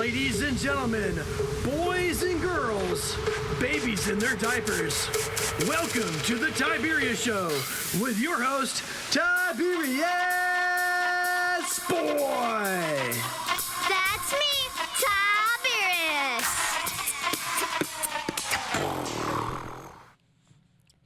Ladies and gentlemen, boys and girls, babies in their diapers, welcome to the Tiberius Show with your host, Tiberius Boy. That's me, Tiberius.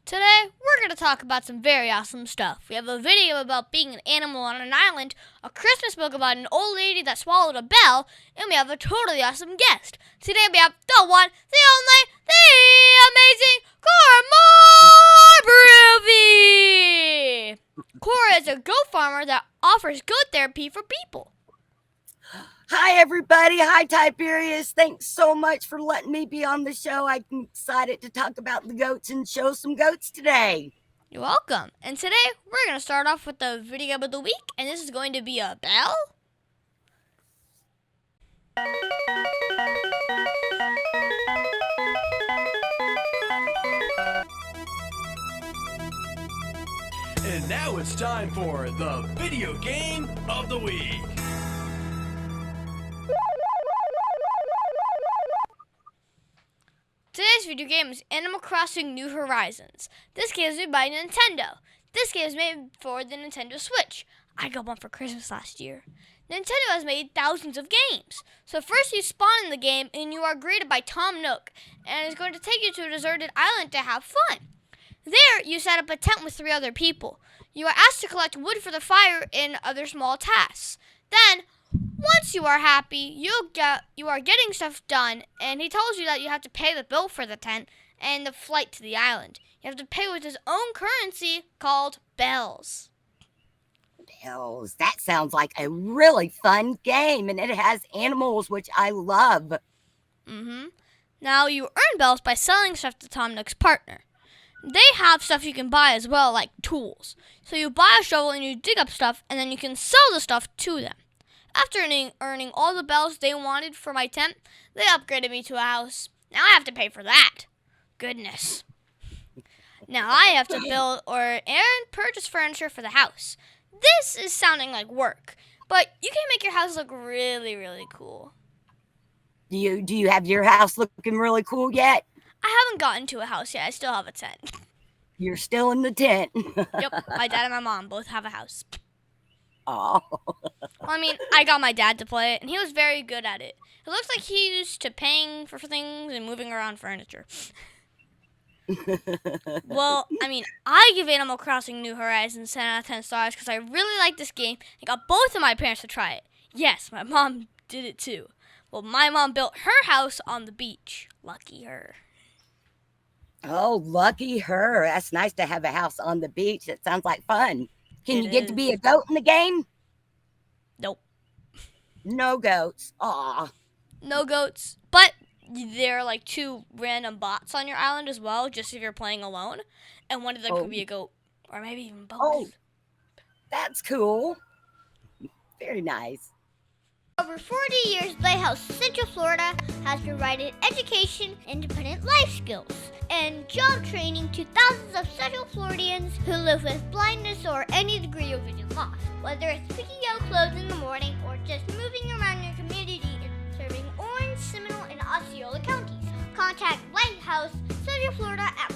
Today, we're going to talk about some very awesome stuff. We have a video about being an animal on an island, a Christmas book about an old lady that swallowed a bell, and we have a totally awesome guest. Today we have the one, the only, the amazing Cora Moore-Bruffy! Cora is a goat farmer that offers goat therapy for people. Hi, everybody. Hi, Tiberius. Thanks so much for letting me be on the show. I'm excited to talk about the goats and show some goats today. You're welcome. And today, we're going to start off with the video of the week, and this is going to be a bell. And now it's time for the video game of the week. Today's video game is Animal Crossing New Horizons. This game is made by Nintendo. This game is made for the Nintendo Switch. I got one for Christmas last year. Nintendo has made thousands of games. So first you spawn in the game and you are greeted by Tom Nook, and it's going to take you to a deserted island to have fun. There you set up a tent with 3 other people. You are asked to collect wood for the fire and other small tasks. Then once you are happy, you are getting stuff done, and he tells you that you have to pay the bill for the tent and the flight to the island. You have to pay with his own currency called bells. Bells. That sounds like a really fun game, and it has animals, which I love. Now, you earn bells by selling stuff to Tom Nook's partner. They have stuff you can buy as well, like tools. So you buy a shovel and you dig up stuff, and then you can sell the stuff to them. After earning all the bells they wanted for my tent, they upgraded me to a house. Now I have to pay for that. Goodness. Now I have to build and purchase furniture for the house. This is sounding like work, but you can make your house look really, really cool. Do you have your house looking really cool yet? I haven't gotten to a house yet. I still have a tent. You're still in the tent. Yep, my dad and my mom both have a house. Oh. Well, I mean, I got my dad to play it, and he was very good at it. It looks like he's used to paying for things and moving around furniture. Well, I mean, I give Animal Crossing New Horizons 10 out of 10 stars because I really like this game. I got both of my parents to try it. Yes, my mom did it too. Well, my mom built her house on the beach. Lucky her. Oh, lucky her. That's nice to have a house on the beach. That sounds like fun. Can you get to be a goat in the game? Nope. No goats. Aw. No goats. But there are like 2 random bots on your island as well, just if you're playing alone. And one of them could be a goat. Or maybe even both. Oh, that's cool. Very nice. Over 40 years, Lighthouse Central Florida has provided education, independent life skills, and job training to thousands of Central Floridians who live with blindness or any degree of vision loss. Whether it's picking out clothes in the morning or just moving around your community and serving Orange, Seminole, and Osceola counties, contact Lighthouse Central Florida at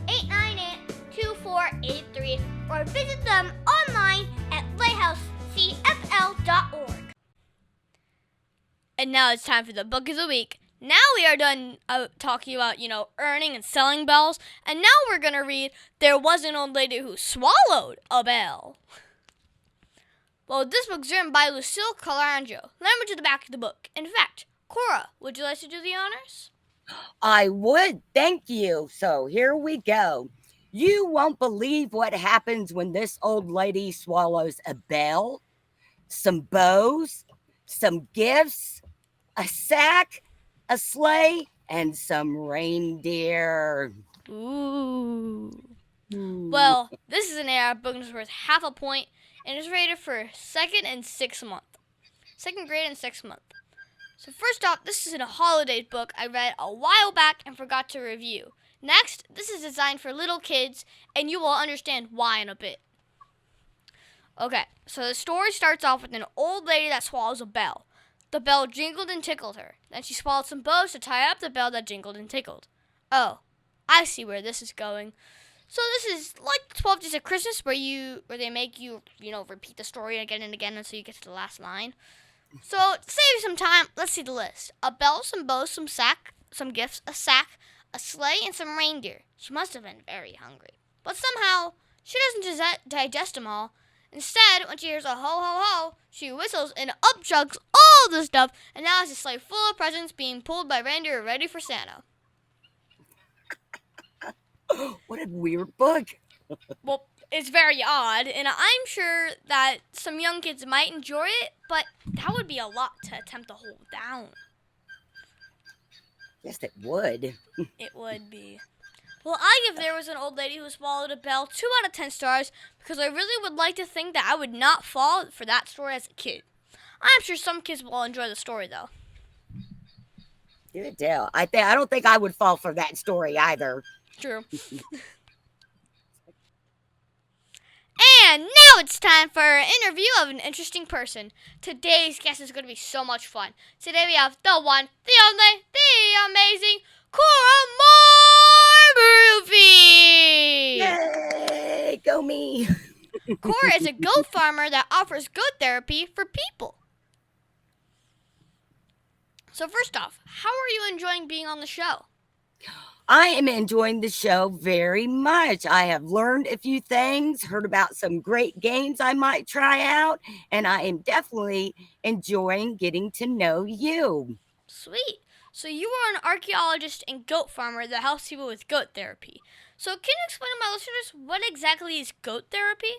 407-898-2483 or visit them online at lighthousecfl.org. And now it's time for the book of the week. Now we are done talking about, earning and selling bells. And now we're going to read There Was an Old Lady Who Swallowed a Bell. Well, this book's written by Lucille Colangelo. Let me to the back of the book. In fact, Cora, would you like to do the honors? I would. Thank you. So here we go. You won't believe what happens when this old lady swallows a bell, some bows, some gifts, a sack, a sleigh, and some reindeer. Ooh. Well, this is an AR book that's worth half a point and is rated for 2nd and 6th month. 2nd grade and 6th month. So first off, this is a holiday book I read a while back and forgot to review. Next, this is designed for little kids, and you will understand why in a bit. Okay, so the story starts off with an old lady that swallows a bell. The bell jingled and tickled her. Then she swallowed some bows to tie up the bell that jingled and tickled. Oh, I see where this is going. So this is like 12 Days of Christmas where they make you, repeat the story again and again until you get to the last line. So to save some time, let's see the list. A bell, some bows, some gifts, a sack, a sleigh, and some reindeer. She must have been very hungry. But somehow, she doesn't digest them all. Instead, when she hears a ho ho ho, she whistles and up chugs all the stuff, and now it's a sleigh full of presents being pulled by reindeer ready for Santa. What a weird book. Well, it's very odd, and I'm sure that some young kids might enjoy it, but that would be a lot to attempt to hold down. Yes, it would. It would be. Well, I give There Was an Old Lady Who Swallowed a Bell 2 out of 10 stars because I really would like to think that I would not fall for that story as a kid. I'm sure some kids will enjoy the story, though. Good deal. I don't think I would fall for that story either. True. And now it's time for an interview of an interesting person. Today's guest is going to be so much fun. Today we have the one, the only, the amazing Cora Moore-Bruffy! Yay! Go me! Cora is a goat farmer that offers goat therapy for people. So first off, how are you enjoying being on the show? I am enjoying the show very much. I have learned a few things, heard about some great games I might try out, and I am definitely enjoying getting to know you. Sweet. So you are an archaeologist and goat farmer that helps people with goat therapy. So can you explain to my listeners what exactly is goat therapy?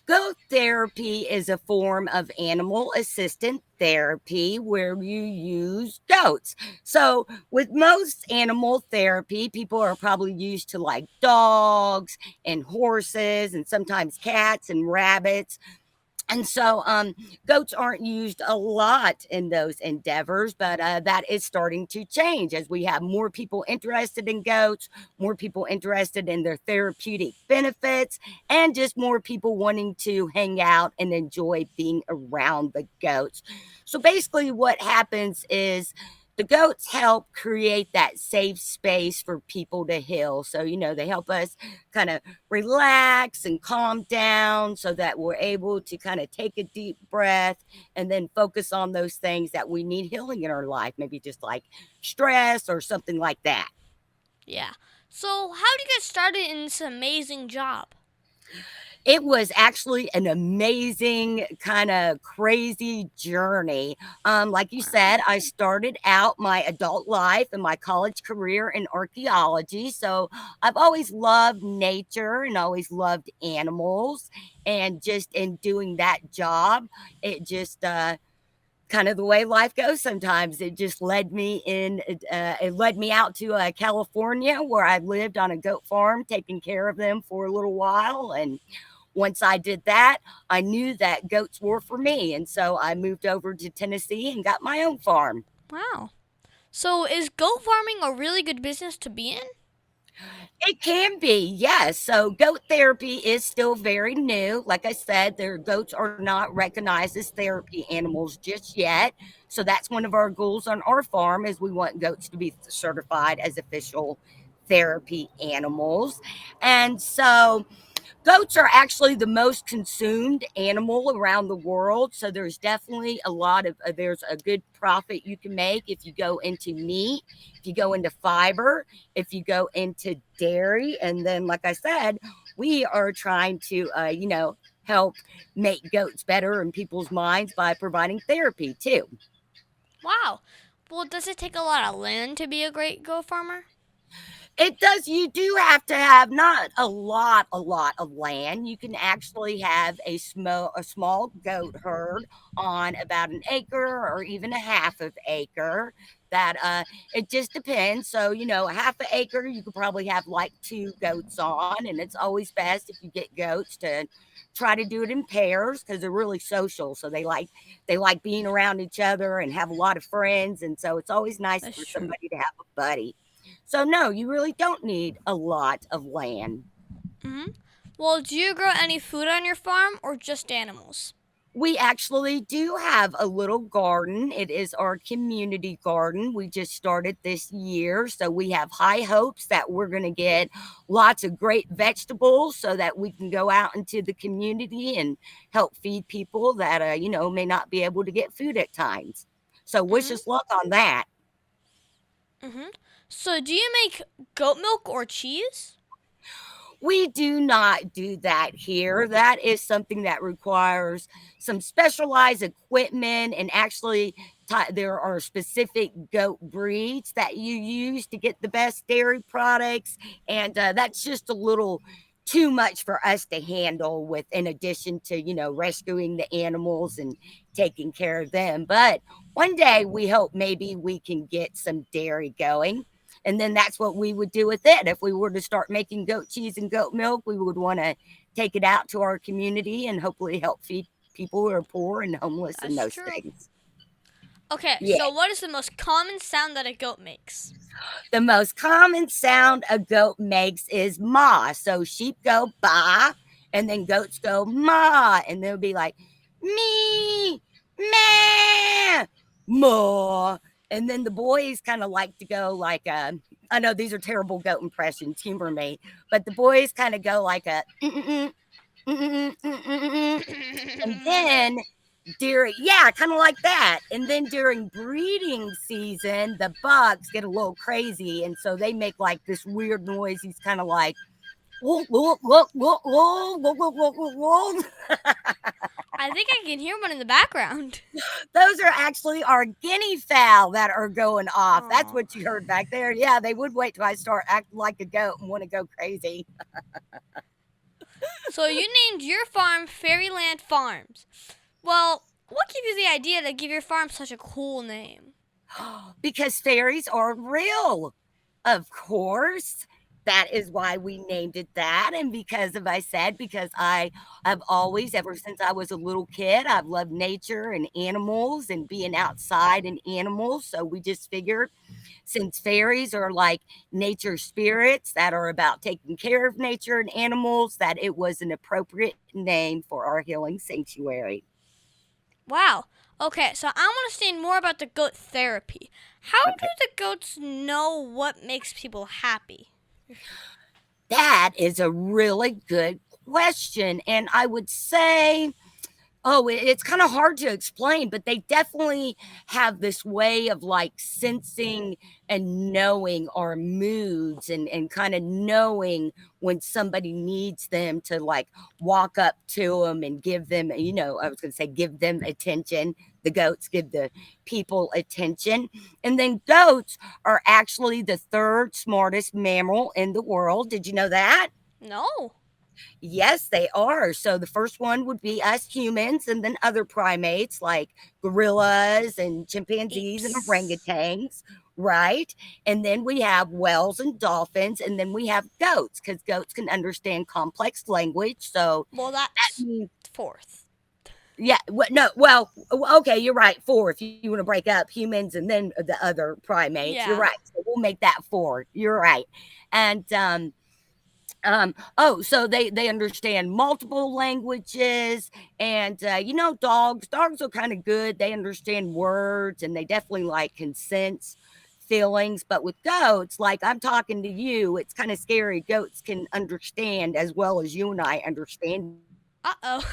Goat therapy is a form of animal assistant therapy where you use goats. So with most animal therapy, people are probably used to like dogs and horses and sometimes cats and rabbits. And so goats aren't used a lot in those endeavors, but that is starting to change as we have more people interested in goats, more people interested in their therapeutic benefits, and just more people wanting to hang out and enjoy being around the goats. So basically what happens is the goats help create that safe space for people to heal. So, they help us kind of relax and calm down so that we're able to kind of take a deep breath and then focus on those things that we need healing in our life, maybe just like stress or something like that. Yeah. So how did you get started in this amazing job? It was actually an amazing kind of crazy journey. Like you said, I started out my adult life and my college career in archaeology. So I've always loved nature and always loved animals. And just in doing that job, it just kind of the way life goes sometimes. It just led me out to California, where I lived on a goat farm, taking care of them for a little while. And once I did that, I knew that goats were for me. And so I moved over to Tennessee and got my own farm. Wow. So is goat farming a really good business to be in? It can be, yes. So goat therapy is still very new. Like I said, their goats are not recognized as therapy animals just yet. So that's one of our goals on our farm is we want goats to be certified as official therapy animals. And so goats are actually the most consumed animal around the world. So there's definitely there's a good profit you can make if you go into meat, if you go into fiber, if you go into dairy. And then, like I said, we are trying to, help make goats better in people's minds by providing therapy too. Wow. Well, does it take a lot of land to be a great goat farmer? It does. You do have to have not a lot of land. You can actually have a small goat herd on about an acre or even a half of acre. That it just depends. So, a half an acre, you could probably have like 2 goats on, and it's always best if you get goats to try to do it in pairs because they're really social. So they like being around each other and have a lot of friends, and so it's always nice That's for true. somebody to have a buddy. So no, you really don't need a lot of land. Mm-hmm. Well, do you grow any food on your farm or just animals? We actually do have a little garden. It is our community garden. We just started this year. So we have high hopes that we're going to get lots of great vegetables so that we can go out into the community and help feed people that, may not be able to get food at times. So wish Mhm. us luck on that. Mhm. So, do you make goat milk or cheese? We do not do that here. That is something that requires some specialized equipment, and actually, there are specific goat breeds that you use to get the best dairy products, and that's just a little too much for us to handle. With in addition to rescuing the animals and taking care of them, but one day we hope maybe we can get some dairy going. And then that's what we would do with it. If we were to start making goat cheese and goat milk, we would want to take it out to our community and hopefully help feed people who are poor and homeless and That's those true. things. Okay, Yeah. so what is the most common sound that a goat makes? The most common sound a goat makes is ma. So sheep go ba, and then goats go ma, and they'll be like me, meh, ma. And then the boys kind of like to go like I know these are terrible goat impressions, humor me, but the boys kind of go like a and then kind of like that. And then during breeding season, the bucks get a little crazy, and so they make like this weird noise. He's kind of like, "Whoa, whoa, whoa, whoa, whoa, whoa, whoa, whoa, whoa." I think I can hear one in the background. Those are actually our guinea fowl that are going off. That's Aw. what you heard back there. Yeah, they would wait till I start acting like a goat and want to go crazy. So you named your farm Faeryland Farms. Well, what gave you the idea to give your farm such a cool name? Because fairies are real, of course. That is why we named it that. And because of I said, because I have always, ever since I was a little kid, I've loved nature and animals and being outside and animals. So we just figured, since fairies are like nature spirits that are about taking care of nature and animals, that it was an appropriate name for our healing sanctuary. Wow. Okay, so I want to understand more about the goat therapy. How do Okay. the goats know what makes people happy? That is a really good question. And I would say, oh, it's kind of hard to explain, but they definitely have this way of like sensing and knowing our moods, and kind of knowing when somebody needs them to like walk up to them and give them, I was going to say give them attention. The goats give the people attention. And then goats are actually the third smartest mammal in the world. Did you know that? No. Yes, they are. So the first one would be us humans, and then other primates like gorillas and chimpanzees and Apes. orangutans, right? And then we have whales and dolphins, and then we have goats, because goats can understand complex language. So Well, that that's means, fourth. yeah, no, well, okay, you're right. Four, if you want to break up humans and then the other primates, you're Yeah. right. So we'll make that four. You're right. And so they understand multiple languages, and dogs are kind of good. They understand words, and they definitely like can sense feelings. But with goats, like I'm talking to you, it's kind of scary. Goats can understand as well as you and I understand Uh-oh.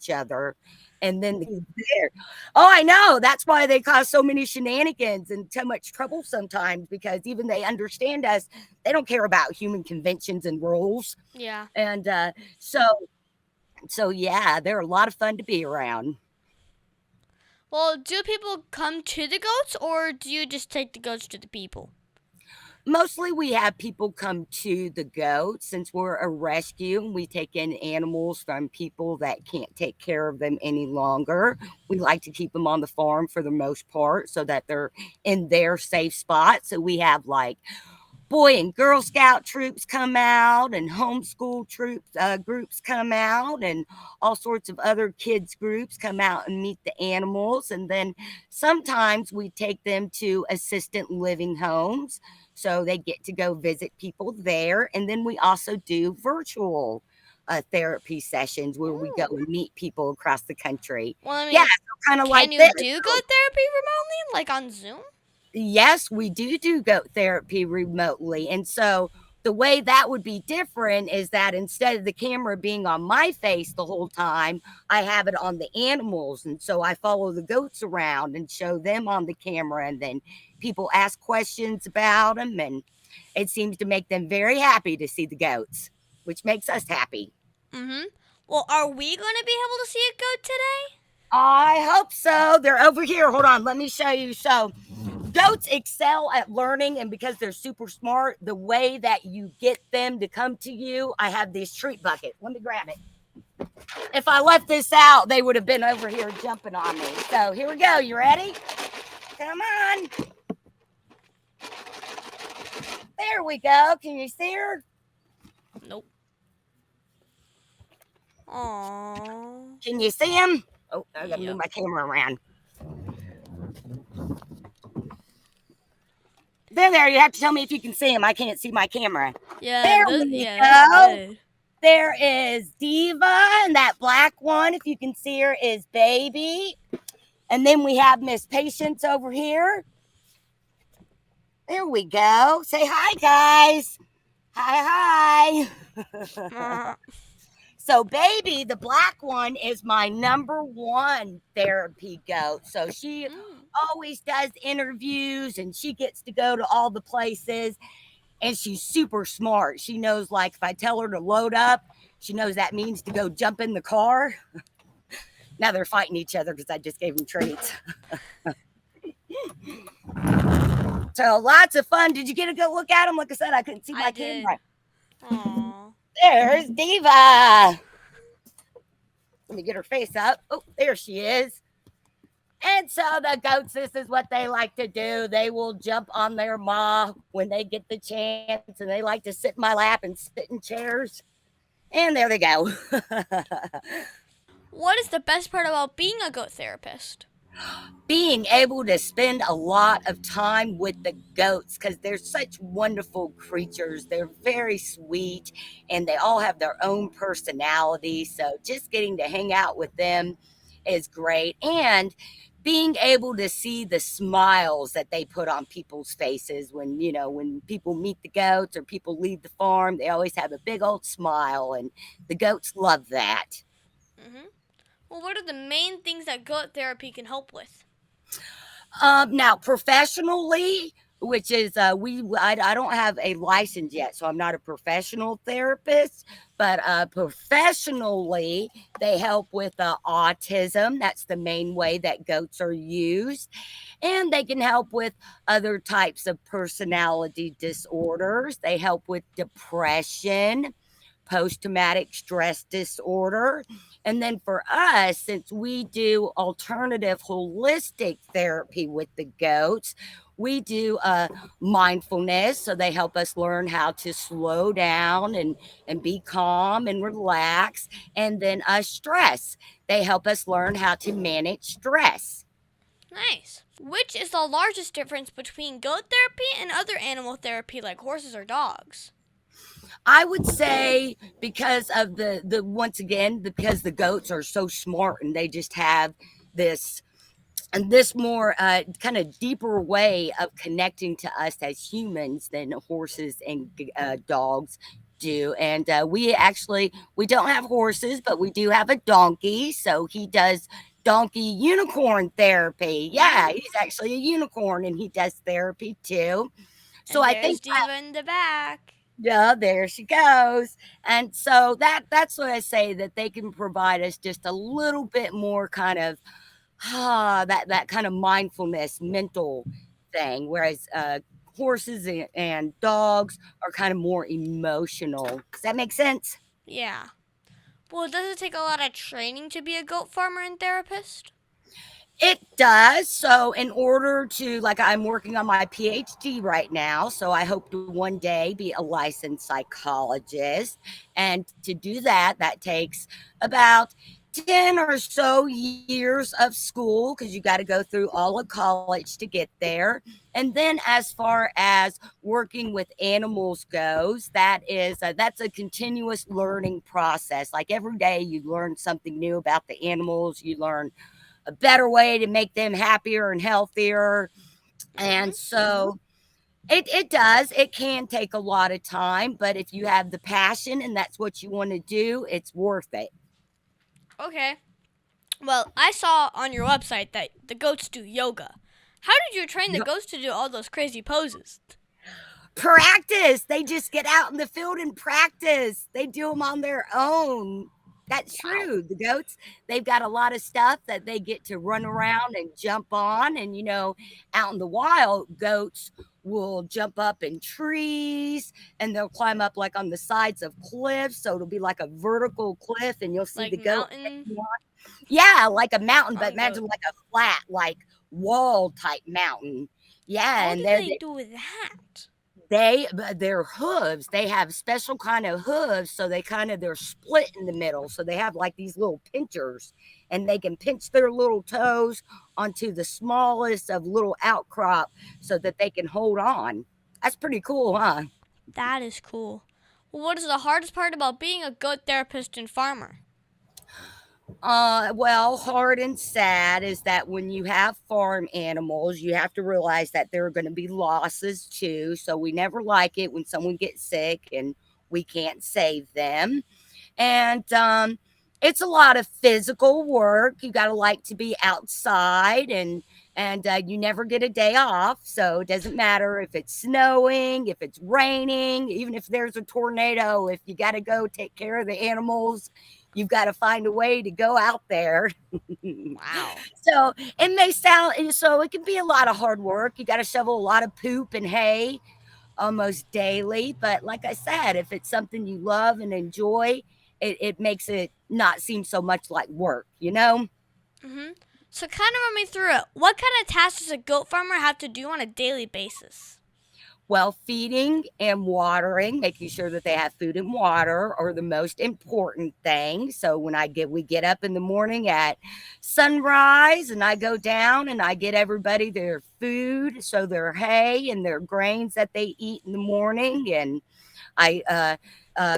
each other. And then there, oh, I know, that's why they cause so many shenanigans and so much trouble sometimes, because even they understand us, they don't care about human conventions and rules. Yeah. And so yeah, they're a lot of fun to be around. Well, do people come to the goats, or do you just take the goats to the people? Mostly we have people come to the goats, since we're a rescue and we take in animals from people that can't take care of them any longer. We like to keep them on the farm for the most part so that they're in their safe spot. So we have like Boy and Girl Scout troops come out, and homeschool groups come out, and all sorts of other kids groups come out and meet the animals. And then sometimes we take them to assistant living homes, so they get to go visit people there. And then we also do virtual therapy sessions where we go and meet people across the country. Well, I mean, Yeah, so kind of like can you this. do goat therapy remotely, like on Zoom? Yes, we do goat therapy remotely. And so the way that would be different is that instead of the camera being on my face the whole time, I have it on the animals. And so I follow the goats around and show them on the camera. And then people ask questions about them. And it seems to make them very happy to see the goats, which makes us happy. Mm-hmm. Well, are we going to be able to see a goat today? I hope so. They're over here. Hold on. Let me show you. So goats excel at learning, and because they're super smart, the way that you get them to come to you, I have this treat bucket. Let me grab it. If I left this out, they would have been over here jumping on me. So here we go. You ready? Come on. There we go. Can you see her? Nope. Aww. Can you see him? Oh, I gotta Yep. move my camera around. There. You have to tell me if you can see him. I can't see my camera. Yeah. There those- we yeah, go. that's good. There is Diva, and that black one, if you can see her, is Baby. And then we have Miss Patience over here. There we go. Say hi, guys. Hi. Uh, So Baby, the black one, is my number one therapy goat. So she always does interviews, and she gets to go to all the places. And she's super smart. She knows, like, if I tell her to load up, she knows that means to go jump in the car. Now they're fighting each other because I just gave them treats. So lots of fun. Did you get a good look at them? Like I said, I couldn't see my I did. camera. Aww. There's Diva. Let me get her face up. Oh, there she is. And so the goats, this is what they like to do. They will jump on their ma when they get the chance, and they like to sit in my lap and sit in chairs. And there they go. What is the best part about being a goat therapist? Being able to spend a lot of time with the goats, because they're such wonderful creatures. They're very sweet, and they all have their own personality. So just getting to hang out with them is great. And being able to see the smiles that they put on people's faces when people meet the goats or people leave the farm, they always have a big old smile, and the goats love that. Mm-hmm. Well, what are the main things that goat therapy can help with? Now, professionally, which is I don't have a license yet, so I'm not a professional therapist. But professionally, they help with autism. That's the main way that goats are used, and they can help with other types of personality disorders. They help with depression, post-traumatic stress disorder. And then for us, since we do alternative holistic therapy with the goats, we do mindfulness. So they help us learn how to slow down and be calm and relax. And then stress. They help us learn how to manage stress. Nice. Which is the largest difference between goat therapy and other animal therapy like horses or dogs? I would say because of once again, because the goats are so smart and they just have this more kind of deeper way of connecting to us as humans than horses and dogs do. And we don't have horses, but we do have a donkey. So he does donkey unicorn therapy. Yeah, he's actually a unicorn, and he does therapy too. So And I there's think Diva in the back. yeah, there she goes. And so that's what I say, that they can provide us just a little bit more kind of that kind of mindfulness mental thing, whereas horses and dogs are kind of more emotional. Does that make sense? Yeah. Well, does it take a lot of training to be a goat farmer and therapist? It does. So in order to, like, I'm working on my PhD right now, so I hope to one day be a licensed psychologist. And to do that, that takes about 10 or so years of school, because you got to go through all of college to get there. And then as far as working with animals goes, that's a continuous learning process. Like every day you learn something new about the animals, you learn a better way to make them happier and healthier. And so it can take a lot of time, but if you have the passion and that's what you want to do, it's worth it. Okay. Well, I saw on your website that the goats do yoga. How did you train the goats to do all those crazy poses? Practice. They just get out in the field and practice. They do them on their own. That's true. The goats, they've got a lot of stuff that they get to run around and jump on. And, out in the wild, goats will jump up in trees and they'll climb up like on the sides of cliffs. So it'll be like a vertical cliff and you'll see Like the goat. mountain? Yeah, like a mountain, but On imagine goat. like a flat, like wall type mountain. Yeah, How and do they're they do that? their hooves, they have special kind of hooves, so they're split in the middle, so they have like these little pinchers, and they can pinch their little toes onto the smallest of little outcrop so that they can hold on. That's pretty cool, huh? That is cool. Well, what is the hardest part about being a goat therapist and farmer? Well, hard and sad is that when you have farm animals, you have to realize that there are going to be losses too. So we never like it when someone gets sick and we can't save them. And it's a lot of physical work. You got to like to be outside, and you never get a day off. So it doesn't matter if it's snowing, if it's raining, even if there's a tornado. If you got to go take care of the animals, you've got to find a way to go out there. Wow. So it can be a lot of hard work. You got to shovel a lot of poop and hay almost daily. But like I said, if it's something you love and enjoy, it makes it not seem so much like work, Mm-hmm. So kind of run me through it. What kind of tasks does a goat farmer have to do on a daily basis? Well, feeding and watering, making sure that they have food and water are the most important thing. So when we get up in the morning at sunrise and I go down and I get everybody their food, so their hay and their grains that they eat in the morning. And I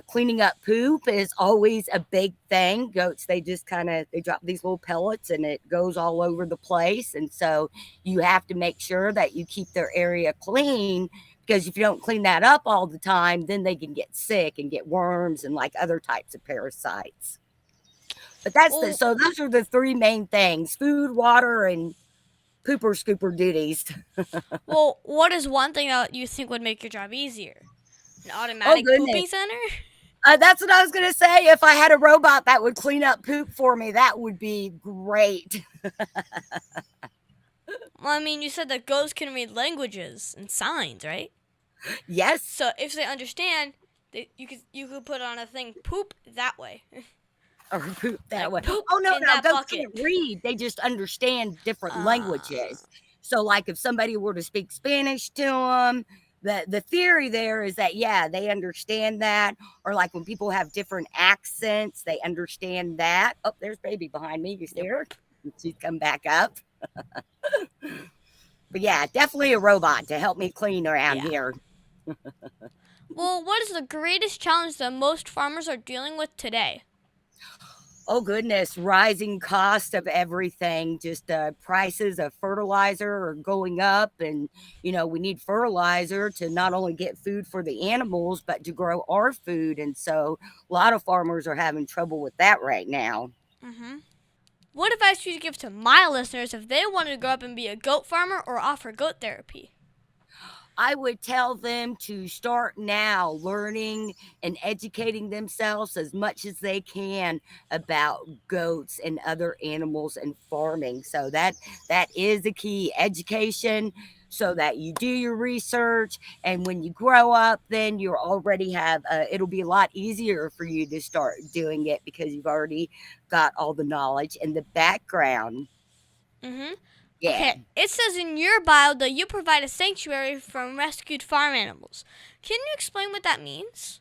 cleaning up poop is always a big thing. Goats, they drop these little pellets and it goes all over the place. And so you have to make sure that you keep their area clean, because if you don't clean that up all the time, then they can get sick and get worms and like other types of parasites. But so those are the three main things: food, water, and pooper scooper duties. Well, what is one thing that you think would make your job easier? An automatic pooping center? That's what I was going to say. If I had a robot that would clean up poop for me, that would be great. Well, I mean, you said that goats can read languages and signs, right? Yes. So if they understand, you could put on a thing, poop that way. Or poop that Like way. poop Oh, no, in that goats bucket. can't read. They just understand different languages. So like if somebody were to speak Spanish to them, the theory there is that, yeah, they understand that. Or like when people have different accents, they understand that. Oh, there's baby behind me. You see her? She's come back up. But yeah, definitely a robot to help me clean around here. Well, what is the greatest challenge that most farmers are dealing with today? Oh, goodness. Rising cost of everything. Just prices of fertilizer are going up. And, we need fertilizer to not only get food for the animals, but to grow our food. And so a lot of farmers are having trouble with that right now. Mm-hmm. What advice would you give to my listeners if they wanted to grow up and be a goat farmer or offer goat therapy? I would tell them to start now learning and educating themselves as much as they can about goats and other animals and farming. So that is the key: education, so that you do your research, and when you grow up, then you already have it'll be a lot easier for you to start doing it because you've already got all the knowledge and the background. Mm-hmm. Yeah. Okay, it says in your bio that you provide a sanctuary from rescued farm animals. Can you explain what that means?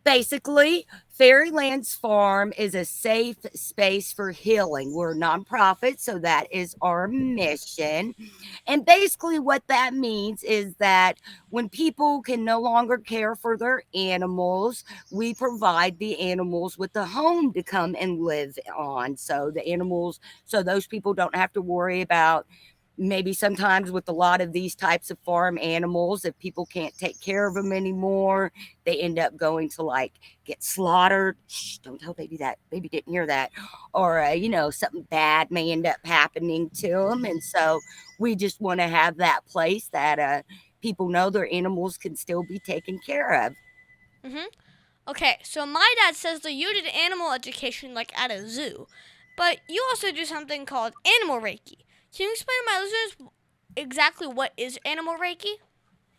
Basically, Faeryland Farm is a safe space for healing. We're a nonprofit, so that is our mission. And basically, what that means is that when people can no longer care for their animals, we provide the animals with a home to come and live on. So those people don't have to worry about maybe sometimes with a lot of these types of farm animals, if people can't take care of them anymore, they end up going to like get slaughtered. Shh, don't tell baby that. Baby didn't hear that. Or, something bad may end up happening to them. And so we just want to have that place that people know their animals can still be taken care of. Mm-hmm. Okay, so my dad says that you did animal education like at a zoo, but you also do something called animal Reiki. Can you explain to my listeners exactly what is animal Reiki?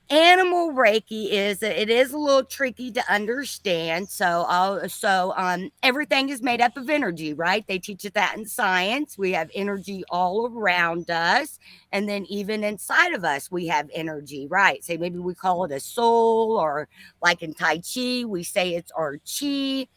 Animal Reiki is a little tricky to understand. Everything is made up of energy, right? They teach us that in science. We have energy all around us, and then even inside of us, we have energy, right? Say maybe we call it a soul, or like in Tai Chi, we say it's our chi.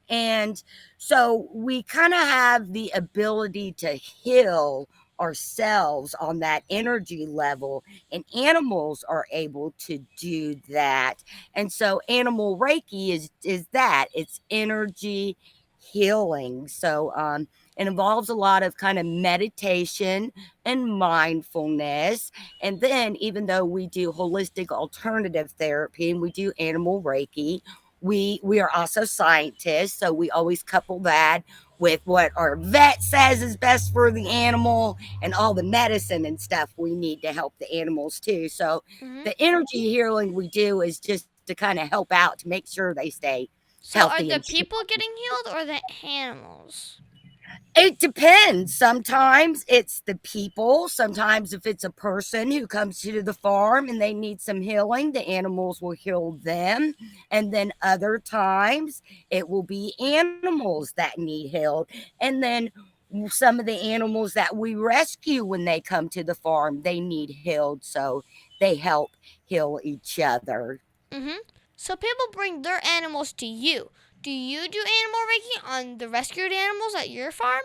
And so we kind of have the ability to heal ourselves on that energy level, and animals are able to do that. And so animal Reiki is that it's energy healing. It involves a lot of kind of meditation and mindfulness. And then even though we do holistic alternative therapy and we do animal Reiki, we are also scientists, so we always couple that with what our vet says is best for the animal and all the medicine and stuff we need to help the animals too. So Mm-hmm. the energy healing we do is just to kind of help out to make sure they stay So are healthy the and people getting healed or the animals? it depends. Sometimes it's the people. Sometimes if it's a person who comes to the farm and they need some healing, the animals will heal them. And then other times it will be animals that need healed. And then some of the animals that we rescue when they come to the farm, they need healed. So they help heal each other. Mm-hmm. So people bring their animals to you. Do you do animal Reiki on the rescued animals at your farm?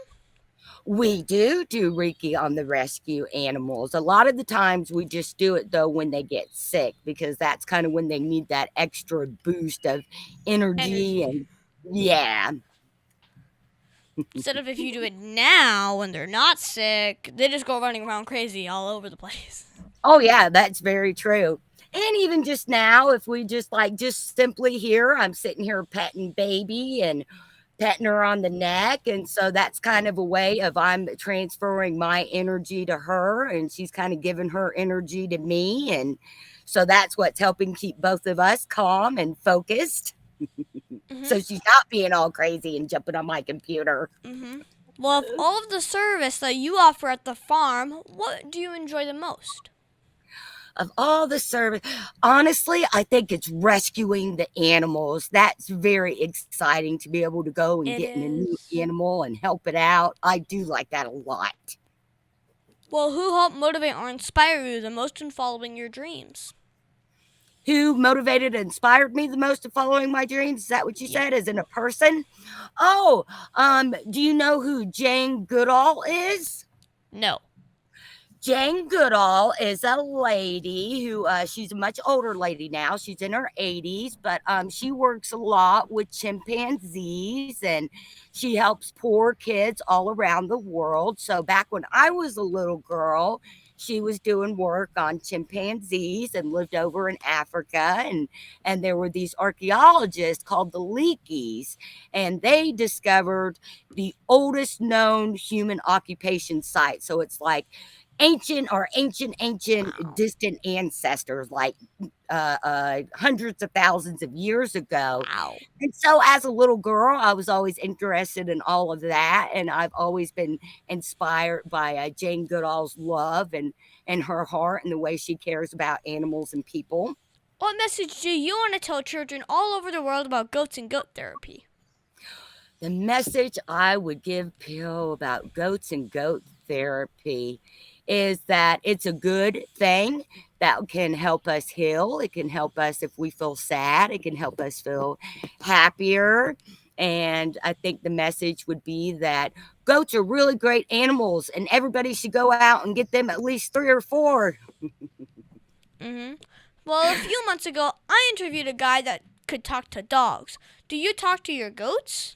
We do Reiki on the rescue animals. A lot of the times we just do it though when they get sick, because that's kind of when they need that extra boost of energy. And yeah. Instead of if you do it now when they're not sick, they just go running around crazy all over the place. Oh yeah, that's very true. And even just now, if we just simply here, I'm sitting here petting baby and petting her on the neck. And so that's kind of a way of I'm transferring my energy to her, and she's kind of giving her energy to me. And so that's what's helping keep both of us calm and focused. Mm-hmm. So she's not being all crazy and jumping on my computer. Mm-hmm. Well, of all of the service that you offer at the farm, what do you enjoy the most? Of all the service, honestly, I think it's rescuing the animals. That's very exciting to be able to go and It get in a new is. animal and help it out. I do like that a lot. Well, who helped motivate or inspire you the most in following your dreams? Who motivated and inspired me the most in following my dreams? Is that what you said? As in a person? Oh, do you know who Jane Goodall is? No. Jane Goodall is a lady who she's a much older lady now. She's in her 80s, but she works a lot with chimpanzees, and she helps poor kids all around the world. So back when I was a little girl, she was doing work on chimpanzees and lived over in Africa, and there were these archaeologists called the Leakeys, and they discovered the oldest known human occupation site. So it's like ancient Wow. distant ancestors, like hundreds of thousands of years ago. Wow. And so as a little girl, I was always interested in all of that, and I've always been inspired by Jane Goodall's love and her heart and the way she cares about animals and people. What message do you want to tell children all over the world about goats and goat therapy? The message I would give people about goats and goat therapy is that it's a good thing that can help us heal. It can help us if we feel sad. It can help us feel happier. And I think the message would be that goats are really great animals and everybody should go out and get them at least 3 or 4. Mm-hmm. Well, a few months ago, I interviewed a guy that could talk to dogs. Do you talk to your goats?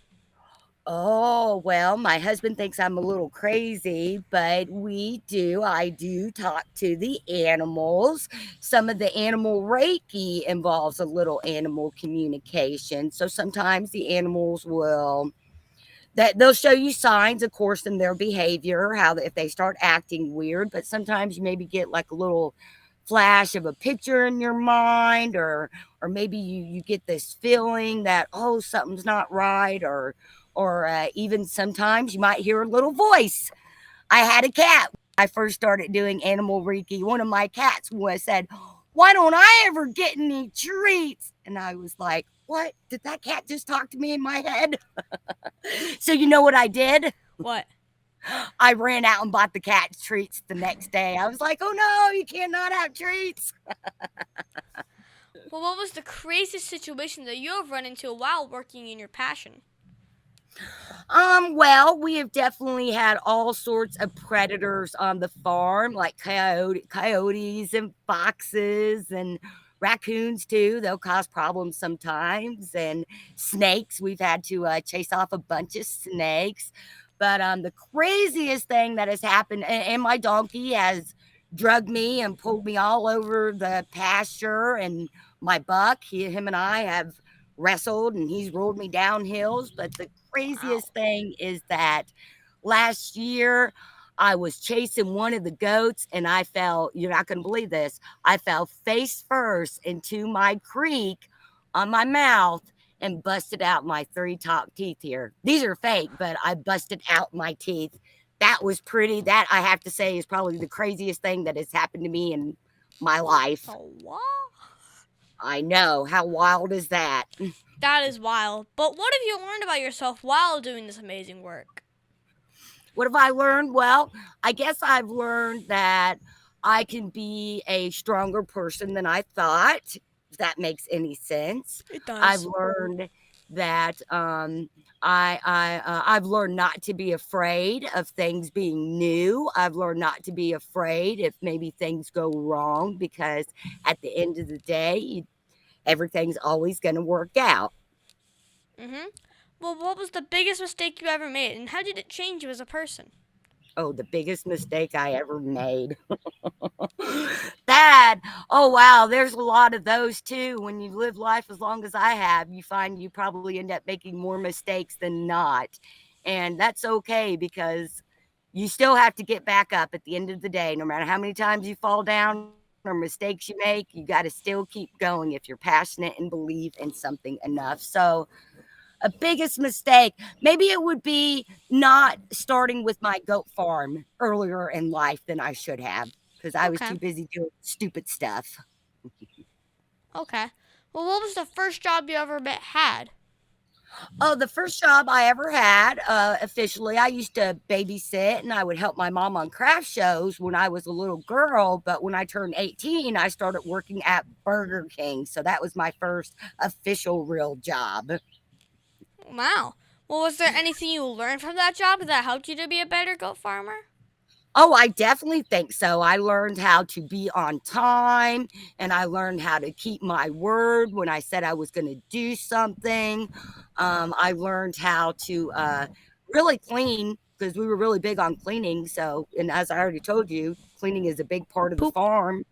Oh, well, my husband thinks I'm a little crazy, but we do. I do talk to the animals. Some of the animal Reiki involves a little animal communication. So sometimes the animals will that they'll show you signs, of course, in their behavior, how if they start acting weird, but sometimes you maybe get like a little flash of a picture in your mind, or maybe you get this feeling that, oh, something's not right, or even sometimes you might hear a little voice. I had a cat when I first started doing animal reiki. One of my cats said, why don't I ever get any treats? And I was like, what? Did that cat just talk to me in my head? So you know what I did? What? I ran out and bought the cat treats the next day. I was like, oh no, you cannot have treats. Well, what was the craziest situation that you have run into while working in your passion? Well, we have definitely had all sorts of predators on the farm, like coyotes and foxes and raccoons too. They'll cause problems sometimes, and snakes. We've had to chase off a bunch of snakes. But the craziest thing that has happened, and my donkey has drugged me and pulled me all over the pasture, and my buck, him and I have wrestled, and he's rolled me down hills. But the craziest thing is that last year I was chasing one of the goats and I fell, you're not going to believe this, I fell face first into my creek on my mouth and busted out my 3 top teeth here. These are fake, but I busted out my teeth. That was pretty. That, I have to say, is probably the craziest thing that has happened to me in my life. Oh, what? I know. How wild is that? That is wild. But what have you learned about yourself while doing this amazing work? What have I learned? Well, I guess I've learned that I can be a stronger person than I thought, if that makes any sense. It does. I've learned that I've learned not to be afraid of things being new. I've learned not to be afraid if maybe things go wrong, because at the end of the day, everything's always going to work out. Mm-hmm. Well, what was the biggest mistake you ever made, and how did it change you as a person? Oh, the biggest mistake I ever made. That, oh wow, there's a lot of those too. When you live life as long as I have, you find you probably end up making more mistakes than not. And that's okay, because you still have to get back up at the end of the day. No matter how many times you fall down or mistakes you make, you got to still keep going if you're passionate and believe in something enough. So a biggest mistake, maybe it would be not starting with my goat farm earlier in life than I should have, because I was Okay. too busy doing stupid stuff. Okay. Well, what was the first job you ever had? Oh, the first job I ever had, officially, I used to babysit and I would help my mom on craft shows when I was a little girl. But when I turned 18, I started working at Burger King. So that was my first official real job. Wow. Well, was there anything you learned from that job that helped you to be a better goat farmer? Oh, I definitely think so. I learned how to be on time, and I learned how to keep my word when I said I was going to do something. I learned how to really clean, because we were really big on cleaning. So, and as I already told you, cleaning is a big part of the farm.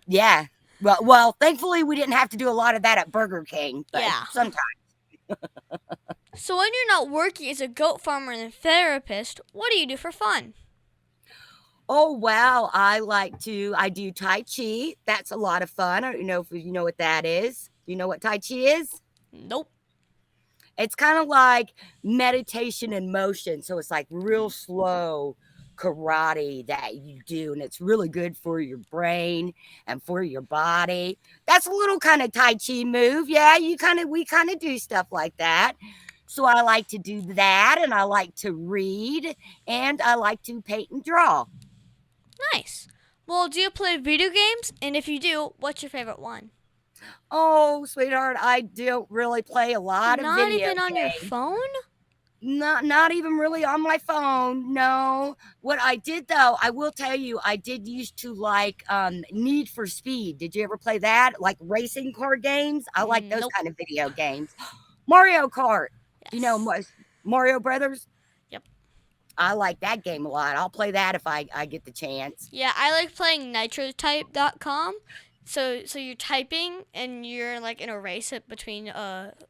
Yeah. Well, thankfully, we didn't have to do a lot of that at Burger King, but Yeah. sometimes. So when you're not working as a goat farmer and a therapist, what do you do for fun? Oh, wow. I do Tai Chi. That's a lot of fun. I don't know if you know what that is. Do you know what Tai Chi is? Nope. It's kind of like meditation in motion. So it's like real slow karate that you do. And it's really good for your brain and for your body. That's a little kind of Tai Chi move. Yeah, we kind of do stuff like that. So I like to do that, and I like to read, and I like to paint and draw. Nice. Well, do you play video games? And if you do, what's your favorite one? Oh, sweetheart, I don't really play a lot of Not video even on your games. phone? Not even really on my phone. No. What I did though, I will tell you, I did used to like Need for Speed. Did you ever play that? Like racing car games? I like those Nope. kind of video games. Mario Kart. Yes. You know Mario Brothers? Yep. I like that game a lot. I'll play that if I get the chance. Yeah, I like playing nitrotype.com. So you're typing and you're like in a race between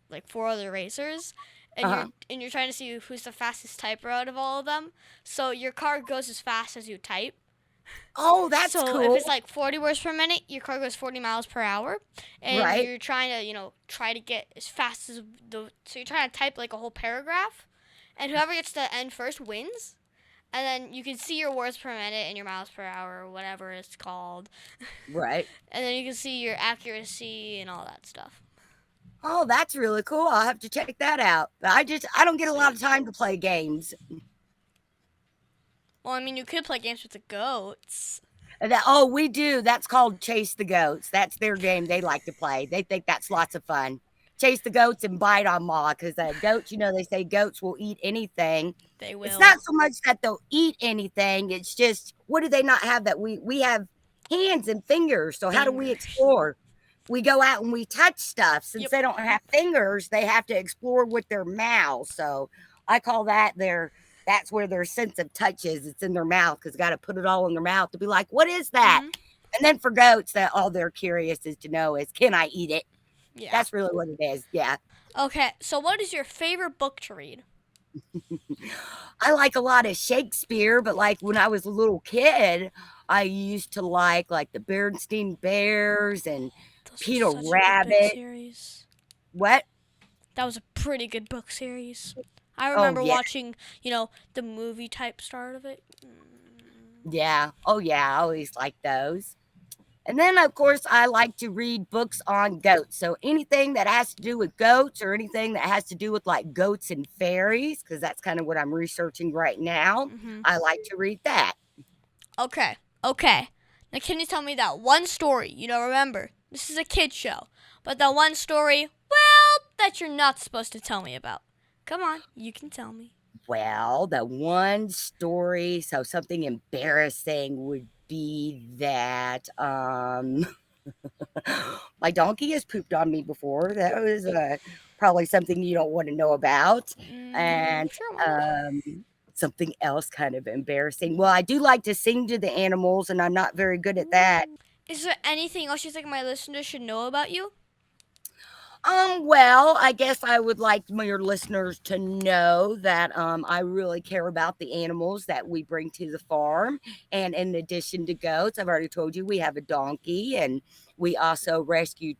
like 4 other racers. And you're trying to see who's the fastest typer out of all of them. So your car goes as fast as you type. Oh, that's so cool. if it's like 40 words per minute, your car goes 40 miles per hour. And Right. you're trying to, try to get as fast as so you're trying to type like a whole paragraph. And whoever gets to the end first wins. And then you can see your words per minute and your miles per hour or whatever it's called. Right. And then you can see your accuracy and all that stuff. Oh, that's really cool. I'll have to check that out. I don't get a lot of time to play games. Well, I mean, you could play games with the goats. We do. That's called Chase the Goats. That's their game they like to play. They think that's lots of fun. Chase the goats and bite on Ma, because goats, they say goats will eat anything. They will. It's not so much that they'll eat anything. It's just, what do they not have that we have hands and fingers? So how do we explore? We go out and we touch stuff. Since they don't have fingers, they have to explore with their mouths. So I call that that's where their sense of touch is. It's in their mouth, because got to put it all in their mouth to be like, what is that? And then for goats, that all they're curious is to know is, can I eat it? Yeah. That's really what it is. Yeah. Okay, so what is your favorite book to read? I like a lot of Shakespeare, but like when I was a little kid, I used to like the Bernstein Bears and Peter Rabbit. What? That was a pretty good book series. I remember watching, the movie type start of it. Yeah. Oh, yeah. I always liked those. And then, of course, I like to read books on goats. So anything that has to do with goats, or anything that has to do with like goats and fairies, because that's kind of what I'm researching right now. I like to read that. Okay. Now, can you tell me that one story? Remember, this is a kid show. But that one story, that you're not supposed to tell me about. Come on, you can tell me. Well, the one story, so something embarrassing would be that my donkey has pooped on me before. That was probably something you don't want to know about. And something else kind of embarrassing. Well, I do like to sing to the animals, and I'm not very good at that. Is there anything else you think my listeners should know about you? Well, I guess I would like your listeners to know that I really care about the animals that we bring to the farm. And in addition to goats, I've already told you we have a donkey, and we also rescue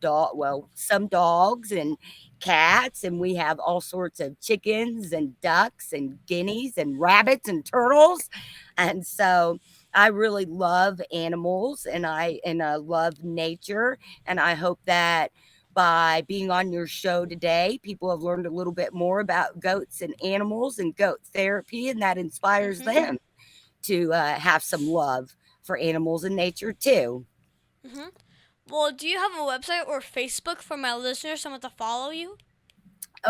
some dogs and cats, and we have all sorts of chickens and ducks and guineas and rabbits and turtles. And so I really love animals, and I love nature, and I hope that by being on your show today, people have learned a little bit more about goats and animals and goat therapy, and that inspires them to have some love for animals and nature too. Well, do you have a website or Facebook for my listeners, someone to follow you?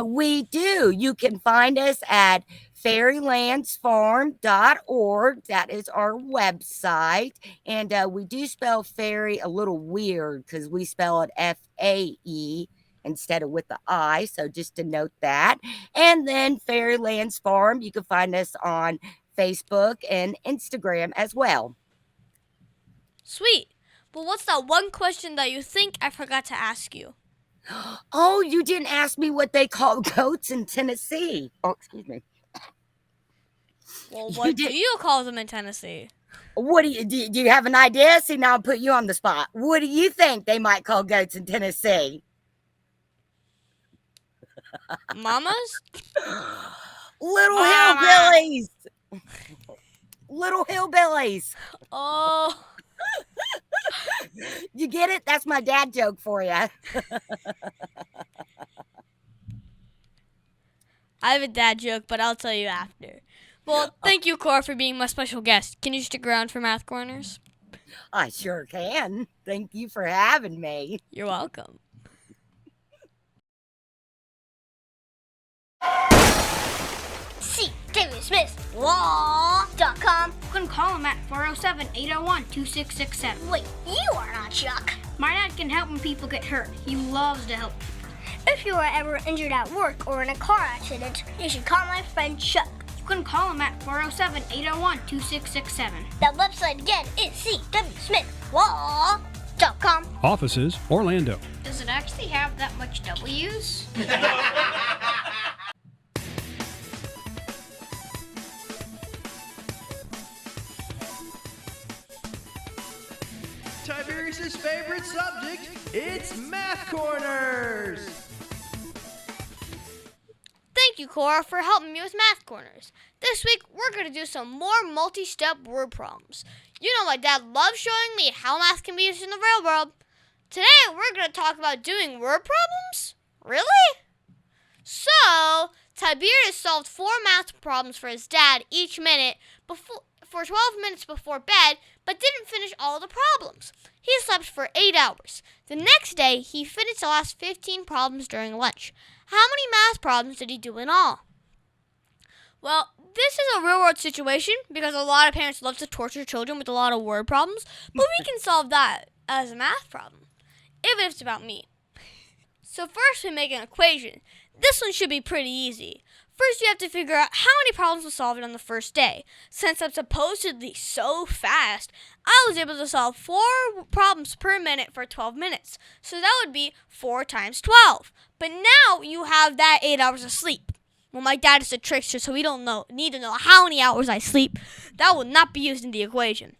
We do. You can find us at faerylandsfarm.org. That is our website. And we do spell fairy a little weird, because we spell it F-A-E instead of with the I. So just to note that. And then Faeryland's Farm, you can find us on Facebook and Instagram as well. Sweet. But what's that one question that you think I forgot to ask you? Oh, you didn't ask me what they call goats in Tennessee. Oh, excuse me. Well, what do you call them in Tennessee? What do you have an idea? See, now I'll put you on the spot. What do you think they might call goats in Tennessee? Mamas? Little hillbillies. Little hillbillies. Oh. You get it? That's my dad joke for you. I have a dad joke, but I'll tell you after. Well, thank you, Cora, for being my special guest. Can you stick around for Math Corners? I sure can. Thank you for having me. You're welcome. See Tiberius Smith Law.com. You can call him at 407-801-2667. Wait, you are not Chuck. My dad can help when people get hurt. He loves to help people. If you are ever injured at work or in a car accident, you should call my friend Chuck. You can call him at 407-801-2667. That website again is cwsmithlaw.com. Offices, Orlando. Does it actually have that much W's? Tiberius' favorite subject, it's Math Corners. Thank you, Cora, for helping me with Math Corners. This week, we're going to do some more multi-step word problems. You know my dad loves showing me how math can be used in the real world. Today, we're going to talk about doing word problems? Really? So, Tiberius solved 4 math problems for his dad each minute for 12 minutes before bed, but didn't finish all the problems. He slept for 8 hours. The next day, he finished the last 15 problems during lunch. How many math problems did he do in all? Well, this is a real-world situation because a lot of parents love to torture children with a lot of word problems, but we can solve that as a math problem, even if it's about me. So first, we make an equation. This one should be pretty easy. First, you have to figure out how many problems were solved on the first day. Since I'm supposedly so fast, I was able to solve 4 problems per minute for 12 minutes. So that would be 4 times 12. But now you have that 8 hours of sleep. Well, my dad is a trickster, so we don't need to know how many hours I sleep. That will not be used in the equation.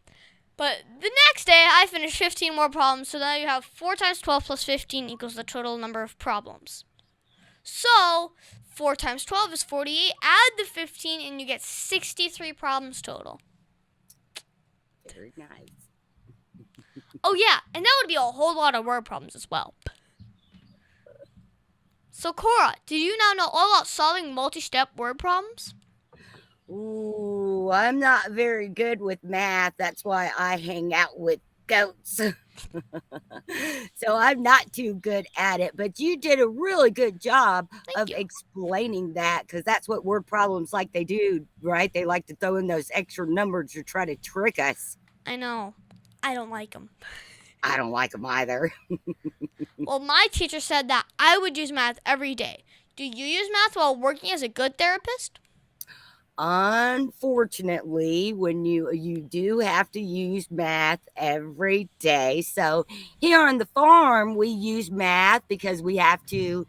But the next day, I finished 15 more problems, so now you have 4 times 12 plus 15 equals the total number of problems. So, 4 times 12 is 48. Add the 15 and you get 63 problems total. Very nice. Oh yeah, and that would be a whole lot of word problems as well. So Cora, did you now know all about solving multi-step word problems? Ooh, I'm not very good with math. That's why I hang out with goats. So I'm not too good at it, but you did a really good job of explaining that, because that's what word problems like they do, right? They like to throw in those extra numbers to try to trick us. I know. I don't like them. I don't like them either. Well, my teacher said that I would use math every day. Do you use math while working as a good therapist? Unfortunately, when you do have to use math every day. So here on the farm, we use math because we have to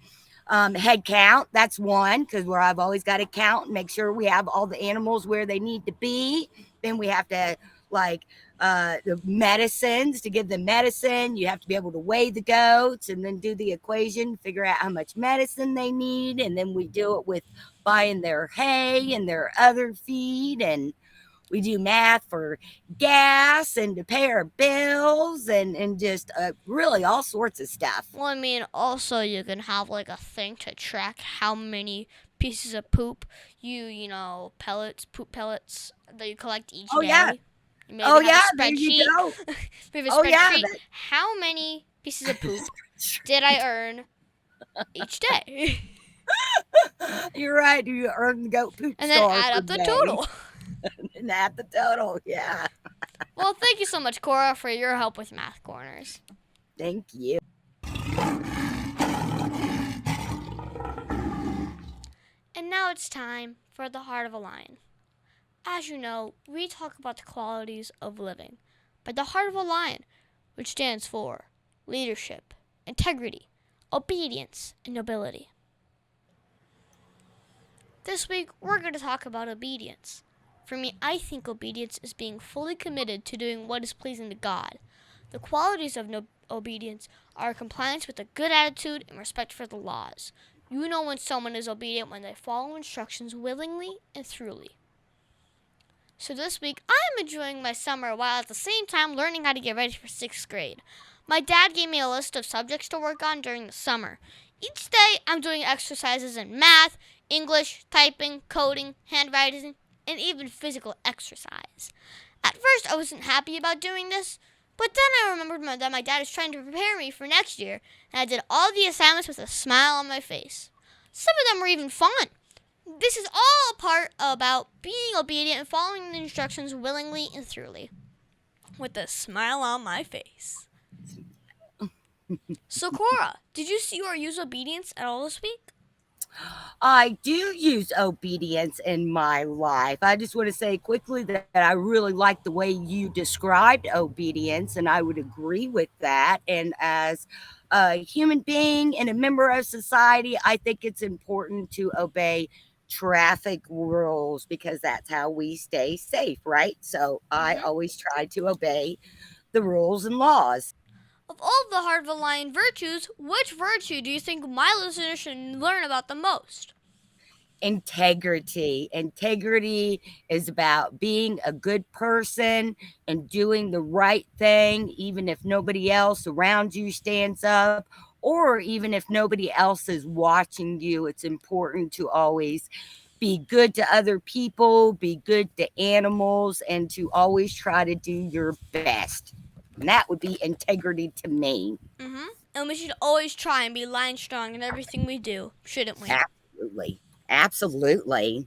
head count. That's one, because where I've always got to count and make sure we have all the animals where they need to be. Then we have to the medicines, to give them medicine. You have to be able to weigh the goats and then do the equation, figure out how much medicine they need. And then we do it with buying their hay and their other feed. And we do math for gas and to pay our bills and just really all sorts of stuff. Well, I mean, also you can have like a thing to track how many pieces of poop poop pellets that you collect each day. Yeah. Maybe there you go. Maybe a spreadsheet. How many pieces of poop did I earn each day? You're right. You earn the goat poop and then add up the total. And add the total, yeah. Well, thank you so much, Cora, for your help with Math Corners. Thank you. And now it's time for the Heart of a Lion. As you know, we talk about the qualities of living by the Heart of a Lion, which stands for leadership, integrity, obedience, and nobility. This week, we're going to talk about obedience. For me, I think obedience is being fully committed to doing what is pleasing to God. The qualities of obedience are compliance with a good attitude and respect for the laws. You know when someone is obedient when they follow instructions willingly and thoroughly. So this week, I am enjoying my summer while at the same time learning how to get ready for 6th grade. My dad gave me a list of subjects to work on during the summer. Each day, I'm doing exercises in math, English, typing, coding, handwriting, and and even physical exercise. At first, I wasn't happy about doing this, but then I remembered that my dad is trying to prepare me for next year, and I did all the assignments with a smile on my face. Some of them were even fun. This is all a part about being obedient and following the instructions willingly and thoroughly, with a smile on my face. So, Cora, did you see or use obedience at all this week? I do use obedience in my life. I just want to say quickly that I really like the way you described obedience, and I would agree with that. And as a human being and a member of society, I think it's important to obey traffic rules because that's how we stay safe, right? So I always try to obey the rules and laws. Of all the Heart of a Lion virtues, which virtue do you think my listeners should learn about the most? Integrity. Integrity is about being a good person and doing the right thing, even if nobody else around you stands up, or even if nobody else is watching you. It's important to always be good to other people, be good to animals, and to always try to do your best. And that would be integrity to me. And we should always try and be lion strong in everything we do, shouldn't we? Absolutely. Absolutely.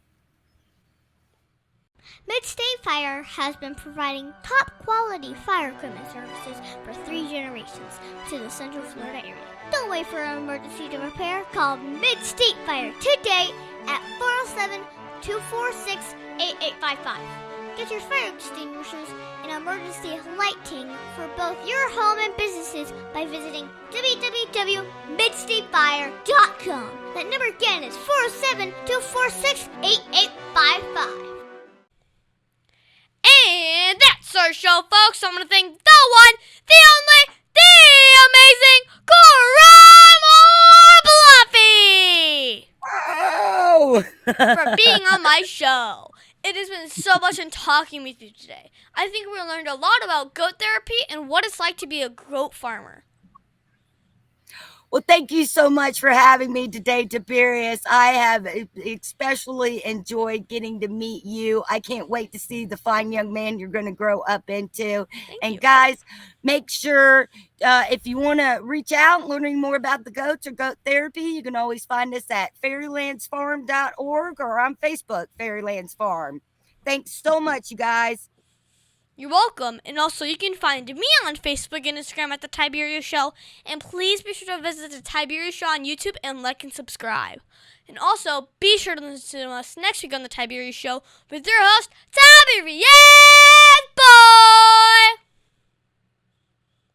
Mid-State Fire has been providing top-quality fire equipment services for 3 generations to the Central Florida area. Don't wait for an emergency to repair. Call Mid-State Fire today at 407-246-8855. Get your fire extinguishers and emergency lighting for both your home and businesses by visiting www.midstatefire.com. That number again is 407-246-8855. And that's our show, folks. I want to thank the one, the only, the amazing Cora Moore-Bruffy Oh! for being on my show. It has been so much fun talking with you today. I think we learned a lot about goat therapy and what it's like to be a goat farmer. Well, thank you so much for having me today, Tiberius. I have especially enjoyed getting to meet you. I can't wait to see the fine young man you're going to grow up into. Thank you. Guys, make sure if you want to reach out, learning more about the goats or goat therapy, you can always find us at faerylandsfarm.org or on Facebook, Faerylands Farm. Thanks so much, you guys. You're welcome. And also, you can find me on Facebook and Instagram at The Tiberius Show. And please be sure to visit The Tiberius Show on YouTube and like and subscribe. And also, be sure to listen to us next week on The Tiberius Show with your host, Tiberius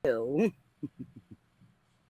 Boy!